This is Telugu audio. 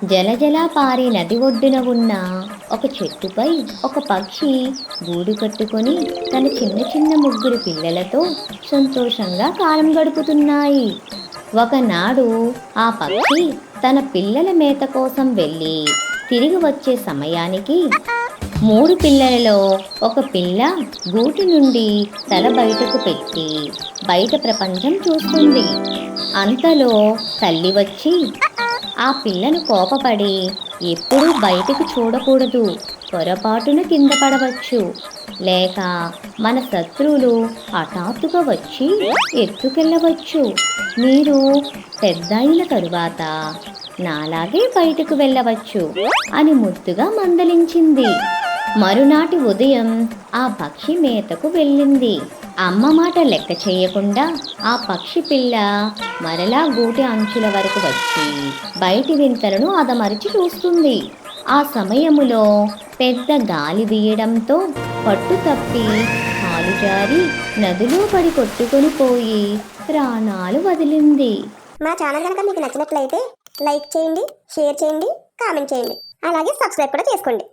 జలజలా పారే నది ఒడ్డున ఉన్న ఒక చెట్టుపై ఒక పక్షి గూడు కట్టుకొని తన చిన్న చిన్న ముగ్గురు పిల్లలతో సంతోషంగా కాలం గడుపుతున్నాయి. ఒకనాడు ఆ పక్షి తన పిల్లల మేత కోసం వెళ్ళి తిరిగి వచ్చే సమయానికి మూడు పిల్లలలో ఒక పిల్ల గూటి నుండి తల బయటకు పెట్టి బయట ప్రపంచం చూస్తుంది. అంతలో తల్లి వచ్చి ఆ పిల్లను కోపపడి ఎప్పుడూ బయటకు చూడకూడదు, పొరపాటున కింద పడవచ్చు, లేక మన శత్రువులు హఠాత్తుగా వచ్చి ఎత్తుకెళ్ళవచ్చు. మీరు పెద్దయిన తరువాత నాలాగే బయటకు వెళ్ళవచ్చు అని ముద్దుగా మందలించింది. మరునాటి ఉదయం ఆ పక్షి మేతకు వెళ్ళింది. అమ్మ మాట లెక్క చేయకుండా ఆ పక్షి పిల్ల మరలా గూటి అంచుల వరకు వచ్చి బయటి వింతలను అదమరిచి చూస్తుంది. ఆ సమయములో పెద్ద గాలి వీయడంతో పట్టు తప్పి కాలు జారి నదిలో పడి కొట్టుకొని పోయి ప్రాణాలు వదిలింది. మా ఛానల్ కనుక మీకు నచ్చినట్లయితే లైక్ చేయండి, షేర్ చేయండి, కామెంట్ చేయండి. అలాగే సబ్స్క్రైబ్ కూడా చేసుకోండి.